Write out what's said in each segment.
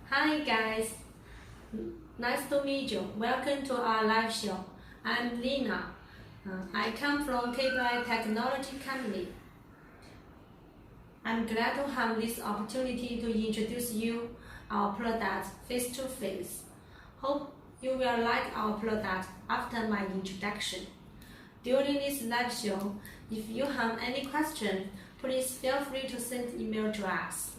Hi guys, nice to meet you. Welcome to our live show. I'm Lina. I come from KBI technology company. I'm glad to have this opportunity to introduce you our product face to face. Hope you will like our product after my introduction. During this live show, if you have any question, please feel free to send email to us.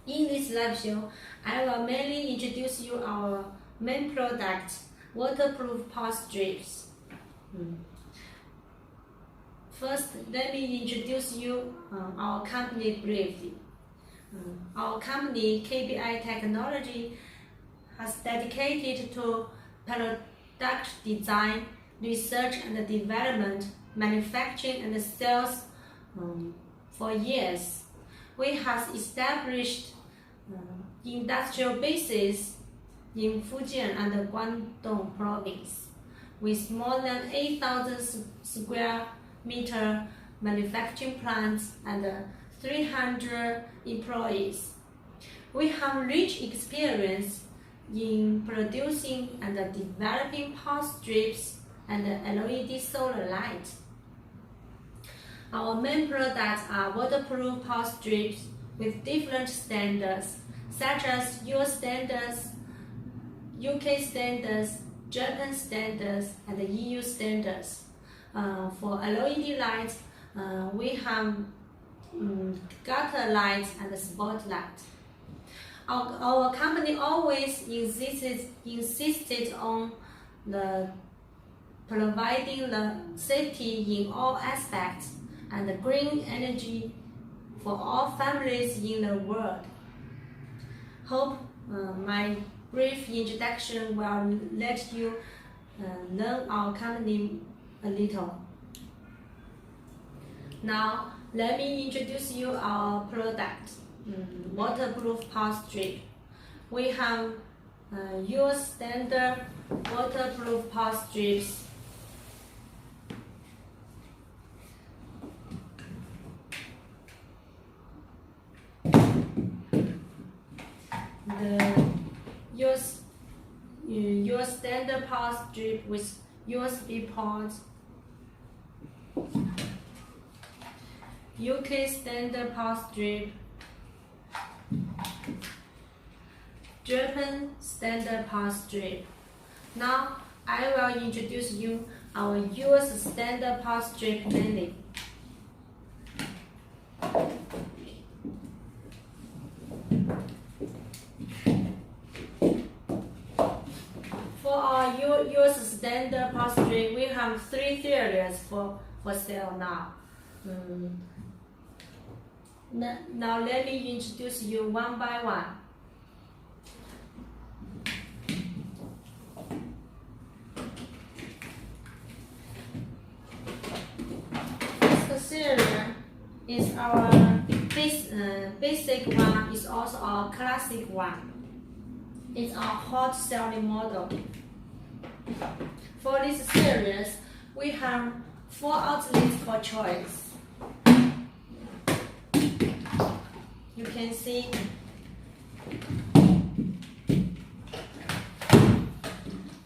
In this live show, I will mainly introduce you our main product, waterproof pulse strips. First, let me introduce you our company briefly. Our company, KBI Technology, has dedicated to product design, research and development, manufacturing and sales for years. We have established industrial bases in Fujian and Guangdong province with more than 8,000 square meter manufacturing plants and 300 employees. We have rich experience in producing and developing pulse strips and LED solar lights. Our main products are waterproof pulse strips with different standards, such as US standards, UK standards, Japan standards, and EU standards. For LED lights, we have gutter lights and spotlight. Our company always insisted on providing the safety in all aspects and green energy for all families in the world. Hope my brief introduction will let you learn our company a little. Now, let me introduce you our product, waterproof pulse strip. We have US standard waterproof pulse strips. The US standard pulse strip with USB ports, UK standard pulse strip, Japan standard pulse strip. Now I will introduce you our US standard pulse strip mainly. For our US standard pulse strip, we have 3 series for sale now. Now let me introduce you one by one. First series is our basic one, is also our classic one. It's our hot selling model. For this series, we have 4 outlets for choice. You can see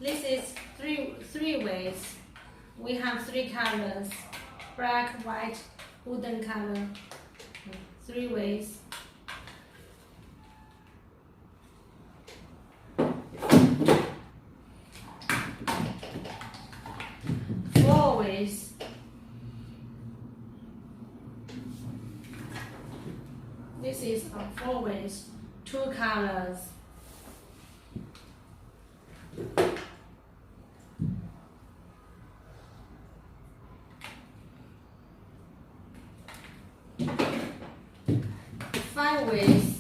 this is three ways. We have 3 colors: black, white, wooden color. 3 ways. Ways. This is a 4 ways, 2 colors. Five ways.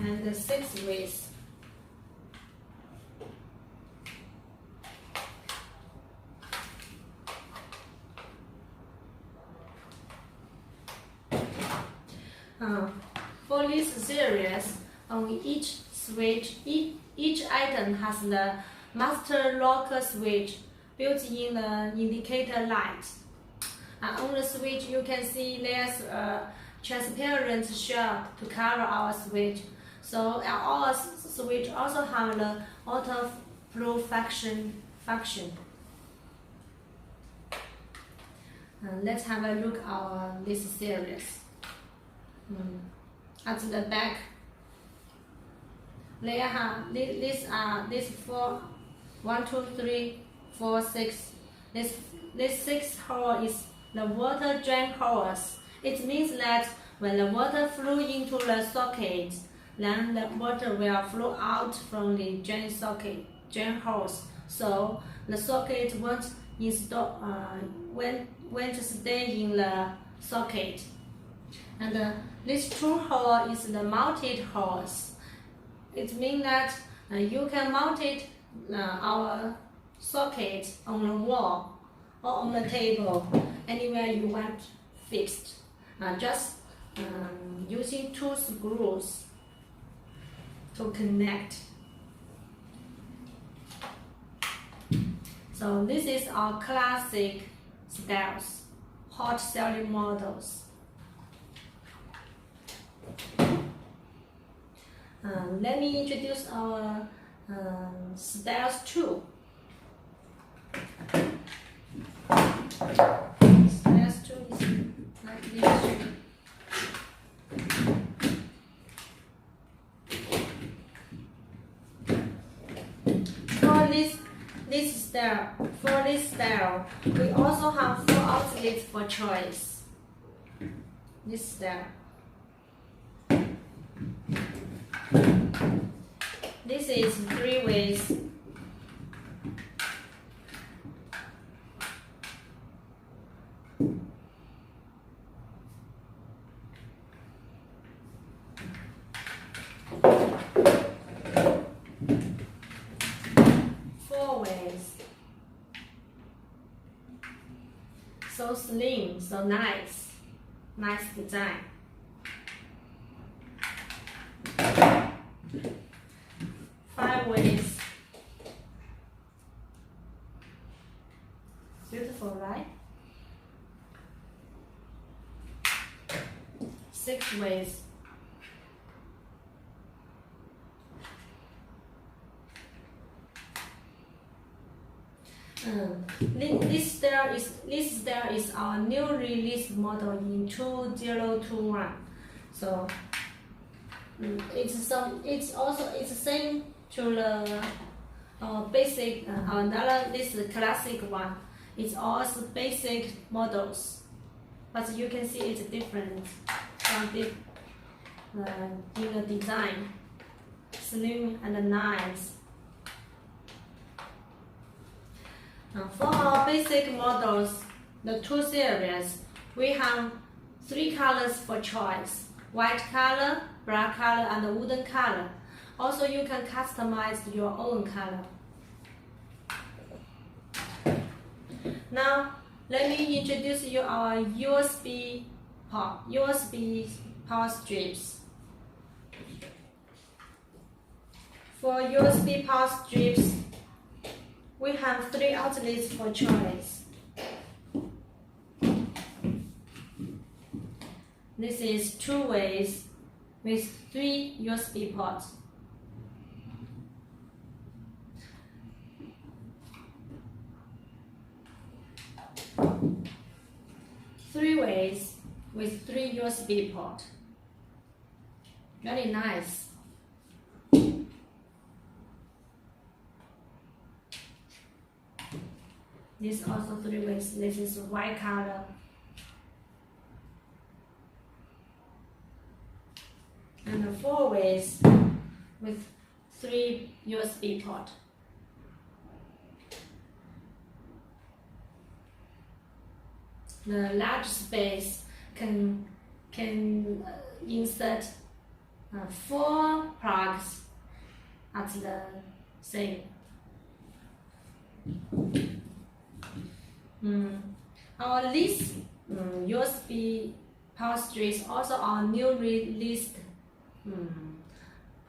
And the 6 ways. For this series, on each switch. Each item has the master locker switch built in the indicator light. And on the switch, you can see there's a transparent shell to cover our switch. So our switch also have the auto flow function. Let's have a look at this series. At the back, these are 4, 1, 2, 3, 4, 6. This 6 hole is the water drain holes. It means that when the water flow into the socket, then the water will flow out from the drain holes. So the socket won't stay in the socket. And this 2 hole is the mounted holes. It means that you can mount it our socket on the wall or on the table, anywhere you want fixed. Just using 2 screws to connect. So this is our classic styles, hot selling models. Let me introduce our styles 2. Styles 2 is like this. For this style, we also have 4 outlets for choice. This style. This is 3 ways. So slim, so nice design. 5 ways. Beautiful, right? 6 ways. This style is our new release model in 2021. So it's the same to the basic this classic one. It's also basic models, but you can see it's different in the design, slim and nice. For our basic models, the 2 series, we have 3 colors for choice: white color, black color, and wooden color. Also, you can customize your own color. Now, let me introduce you our USB power strips. For USB power strips, we have 3 outlets for choice. This is 2 ways with 3 USB ports. Three ways with 3 USB ports. Very nice. This also 3 ways. This is white color. And 4 ways with 3 USB ports. The large space can insert 4 plugs at the same. Our list USB power strips also are new released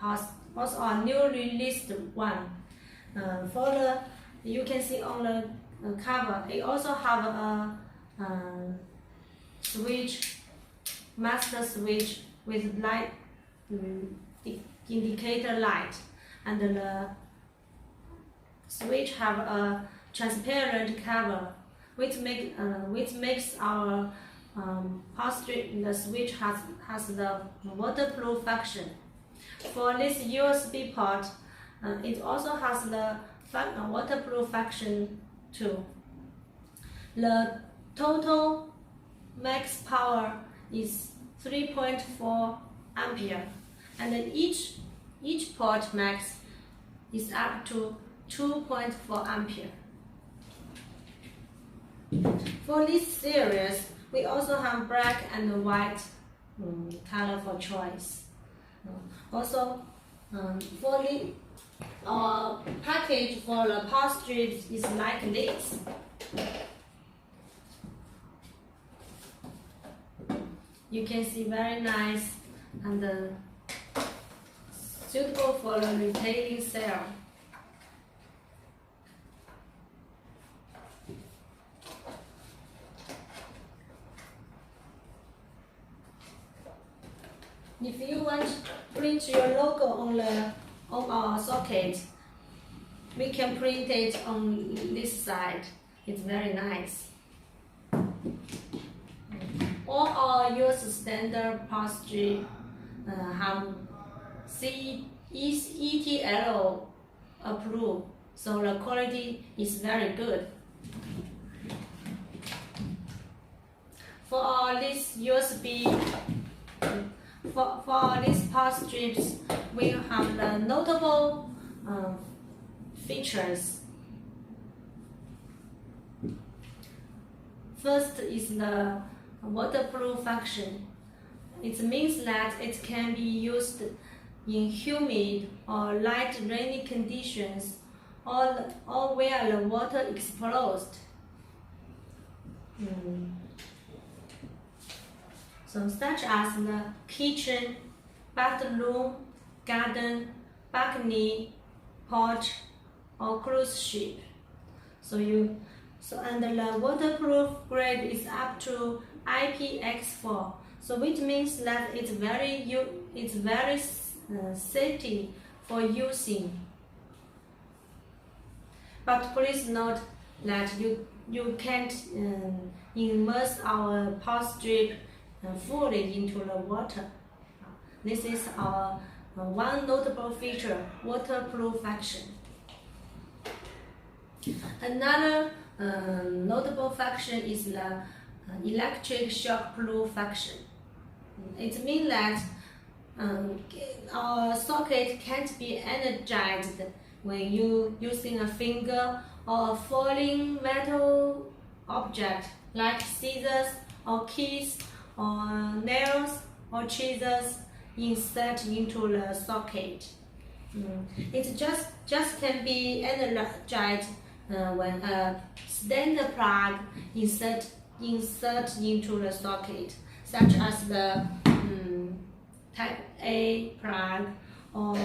has also a new released one. You can see on the cover, it also have a switch, master switch with light indicator light, and the switch have a transparent cover, which makes our the switch has the waterproof function. For this USB port, it also has the waterproof function too. The total max power is 3.4 ampere, and then each port max is up to 2.4 ampere. For this series, we also have black and white color for choice. Also, for the package for the power strips is like this. You can see very nice and suitable for the retailing sale. If you want to print your logo on our socket, we can print it on this side. It's very nice. All our US standard power strip have ETL approved, so the quality is very good. For this USB, for these power strips, we have the notable features. First is the waterproof function. It means that it can be used in humid or light rainy conditions, or where the water is closed. So such as the kitchen, bathroom, garden, balcony, porch, or cruise ship. And the waterproof grade is up to IPX4. So which means that it's very safety for using. But please note that you can't immerse our power strip fully into the water. This is our one notable feature, waterproof function. Another notable function is the electric shock proof function. It means that our socket can't be energized when you using a finger or a falling metal object like scissors or keys or nails or chisels insert into the socket. It just can be energized when a standard plug insert into the socket, such as the Type A plug or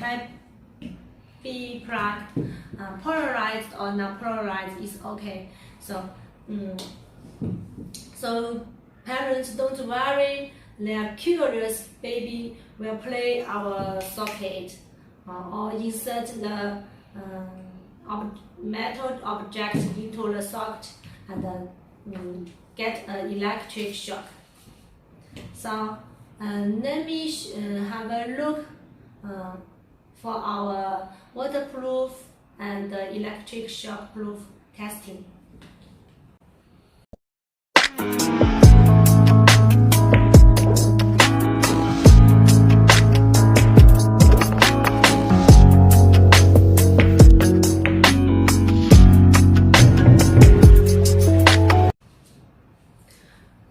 Type B plug. Polarized or not polarized is okay. So parents, don't worry, their curious baby will play our socket or insert the metal object into the socket and get an electric shock. So let me have a look for our waterproof and electric shock proof testing.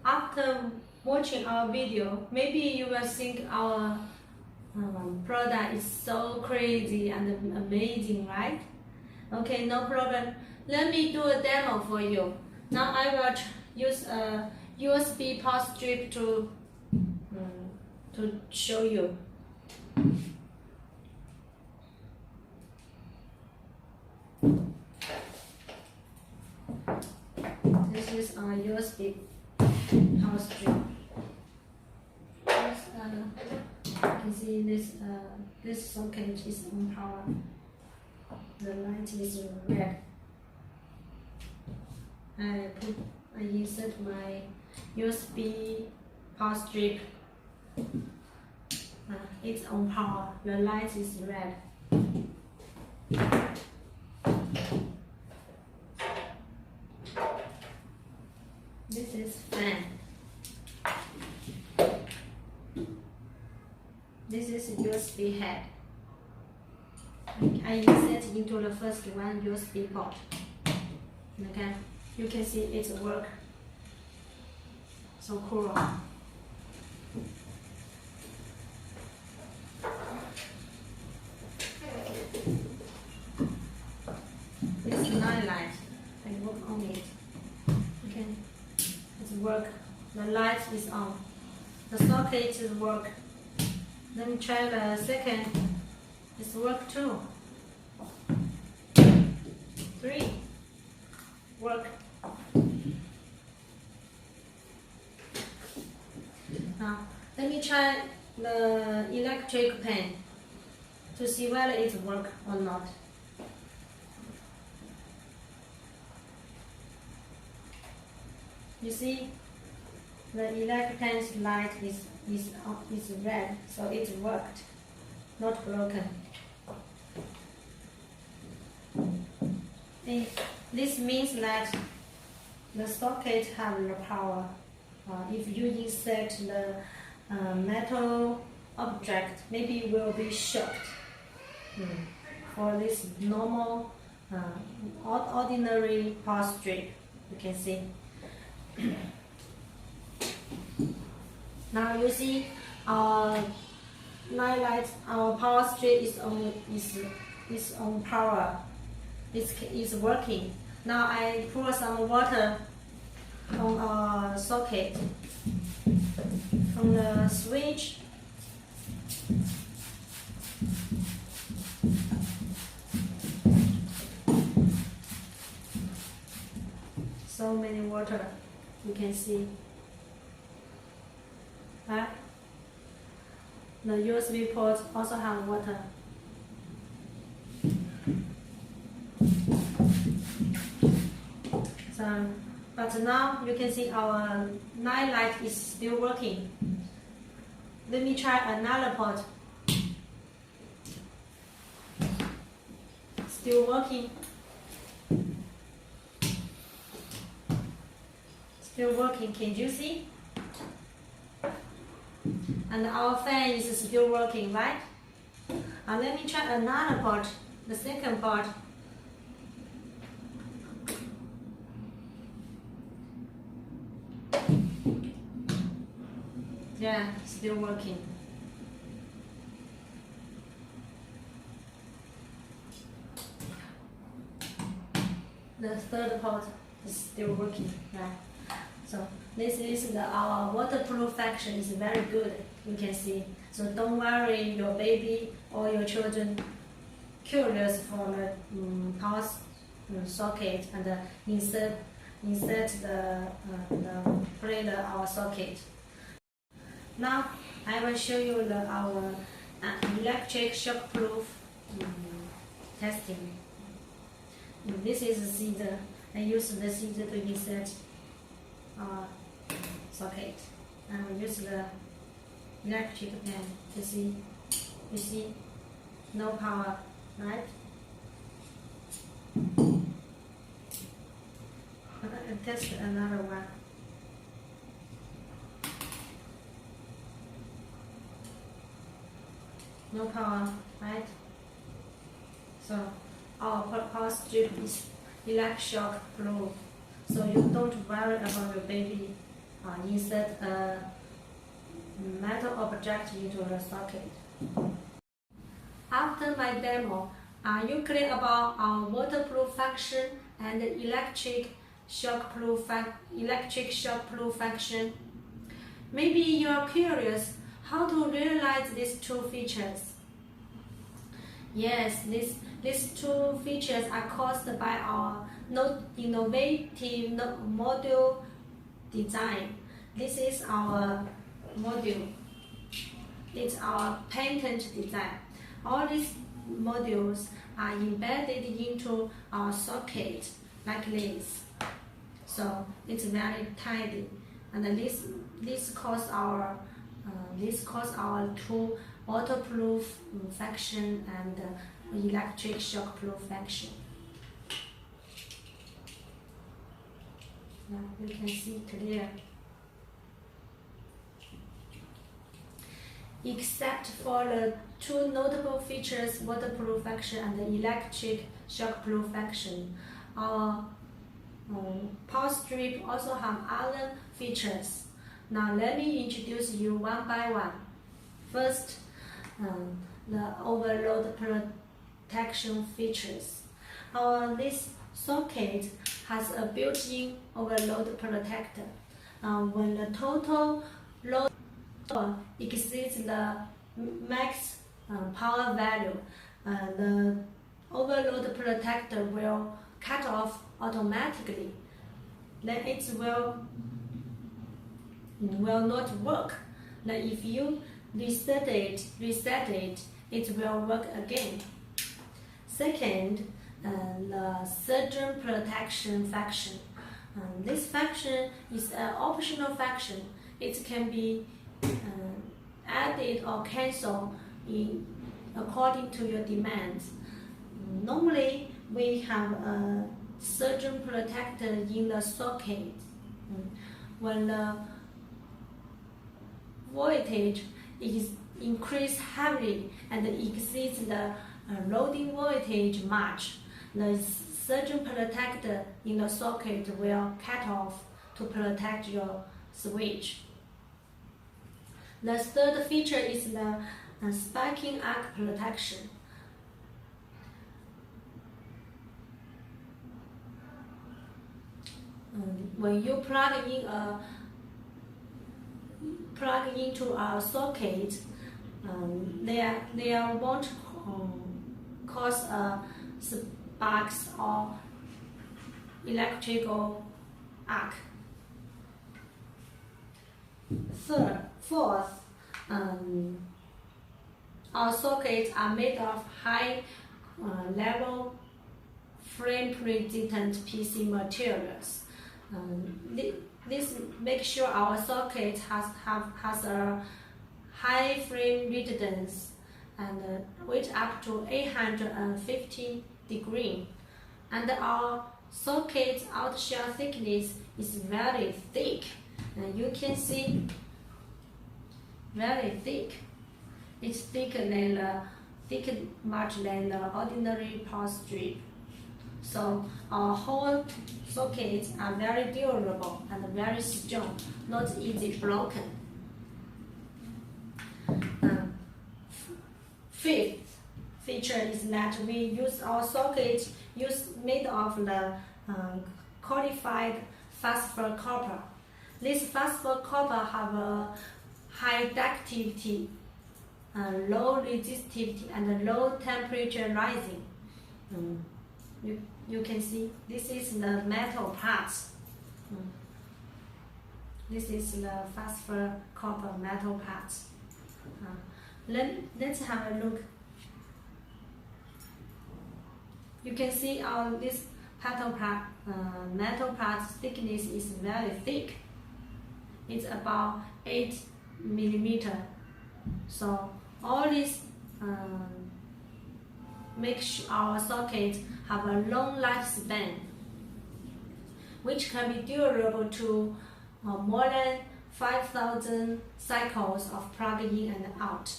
After watching our video, maybe you will think our product is so crazy and amazing, right? Okay, no problem. Let me do a demo for you. Now I will use a USB power strip to show you. use on a USB power strip. You can see this socket is on power. The light is red. I insert my USB power strip. It's on power. The light is red. This is fan. This is USB head. I insert into the first one USB port. Okay, you can see it work. So cool. It's night light. I work on it. Okay, it's work. The light is on. The socket is work. Let me try the second. It's work too. 3. Work. Now let me try the electric pen to see whether it works or not. You see, the electric pen's light is red, so it worked, not broken. This means that the socket has the power. If you insert the metal object, maybe it will be shocked. For this normal, ordinary power strip, you can see. Now you see our night light, our power strip is on power. It's working. Now I pour some water on our socket from the switch. So many water, you can see. Right? The USB port also have water. So, but now you can see our night light is still working. Let me try another port. Still working. Still working, can you see? And our fan is still working, right? Let me try another part, the second part. Yeah, still working. The third part is still working, right? So this is our waterproof function is very good, you can see. So don't worry your baby or your children curious for the power socket and insert our socket. Now I will show you our electric shockproof testing. This is a scissor. I use the scissor to insert socket. I will use the electric pen to see. You see, no power, right? I'll test another one. No power, right? So our power strip is electric shock proof. So you don't worry about your baby. Insert a metal object into the socket. After my demo, are you clear about our waterproof function and electric shockproof function? Maybe you are curious how to realize these two features. Yes, this These two features are caused by our innovative module design. This is our module. It's our patent design. All these modules are embedded into our socket like this. So it's very tidy, and this cause our two waterproof function and electric shock proof function. Now you can see clear. Except for the two notable features, waterproof function and the electric shockproof function, our power strip also have other features. Now let me introduce you one by one. First, the overload protection features. This socket has a built-in overload protector. When the total load exceeds the max power value, the overload protector will cut off automatically. Then it will not work. Then if you reset it, it will work again. Second, the surgeon protection function. This function is an optional function. It can be added or cancelled according to your demands. Normally, we have a surgeon protector in the socket. When the voltage is increased heavily and exceeds the loading voltage much, the surgeon protector in the socket will cut off to protect your switch. The third feature is the spiking arc protection. When you plug into a socket, they won't cause sparks or electrical arc. Fourth, our sockets are made of high-level flame-resistant PC materials. This makes sure our socket has a high flame resistance and which up to 850 degrees. And our socket outshell thickness is very thick. You can see very thick. It's much than the ordinary power strip. So our whole sockets are very durable and very strong, not easy broken. Fifth feature is that we use our socket made of the qualified phosphor copper. This phosphor copper have a high ductility, low resistivity, and low temperature rising. You can see this is the metal parts. This is the phosphor copper metal parts. Let's have a look. You can see this metal parts thickness is very thick. It's about 8 millimeters. So all this makes our socket have a long lifespan, which can be durable to more than 5,000 cycles of plug in and out.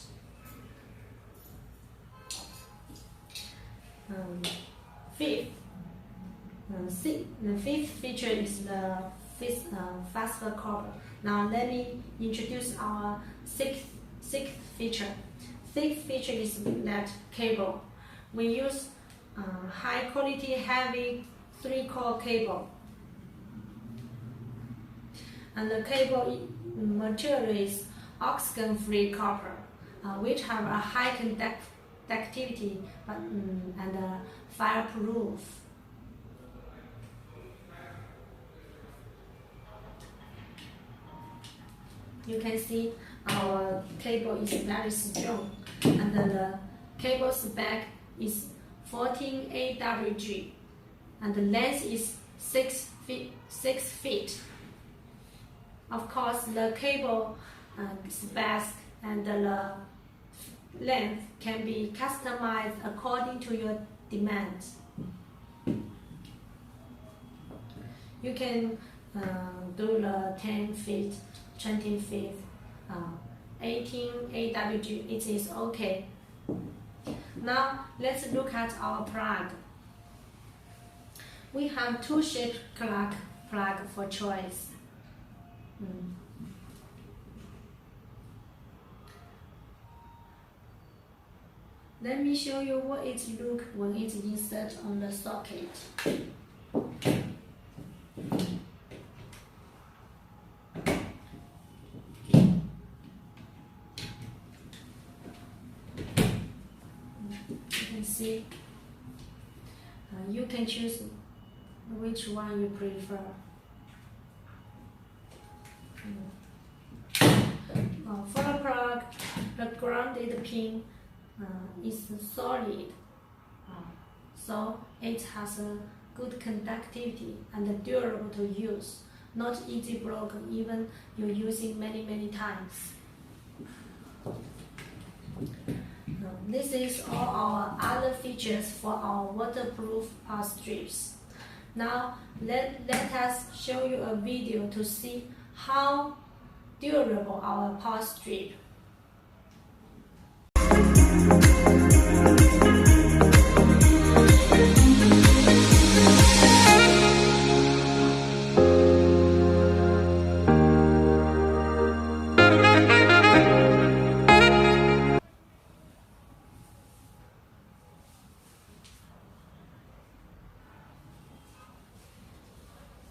The fifth feature is the phosphor copper. Now let me introduce our sixth feature. Sixth feature is that cable. We use high quality heavy 3-core cable. And the cable material is oxygen-free copper, which have a high conductivity and fireproof. You can see our cable is very strong, and the cable's back is 14 AWG, and the length is 6 feet. Of course, the cable space and the length can be customized according to your demands. You can do the 10 feet, 20 feet, 18 AWG, it is okay. Now let's look at our plug. We have two shaped plug for choice. Let me show you what it looks when it's inserted on the socket. You can see. You can choose which one you prefer. For the plug, the grounded pin is solid, so it has a good conductivity and durable to use, not easy broken even you're using many times. This is all our other features for our waterproof power strips. Now let us show you a video to see how durable our power strip.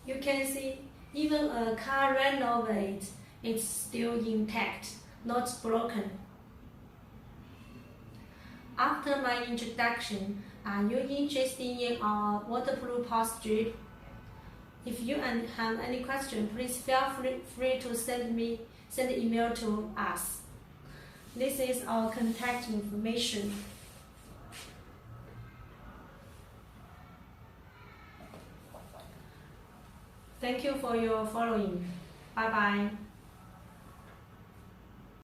You can see even a car renovate, it's still intact, not broken. After my introduction, are you interested in our waterproof power strip? If you have any question, please feel free to send email to us. This is our contact information. Thank you for your following. Bye bye.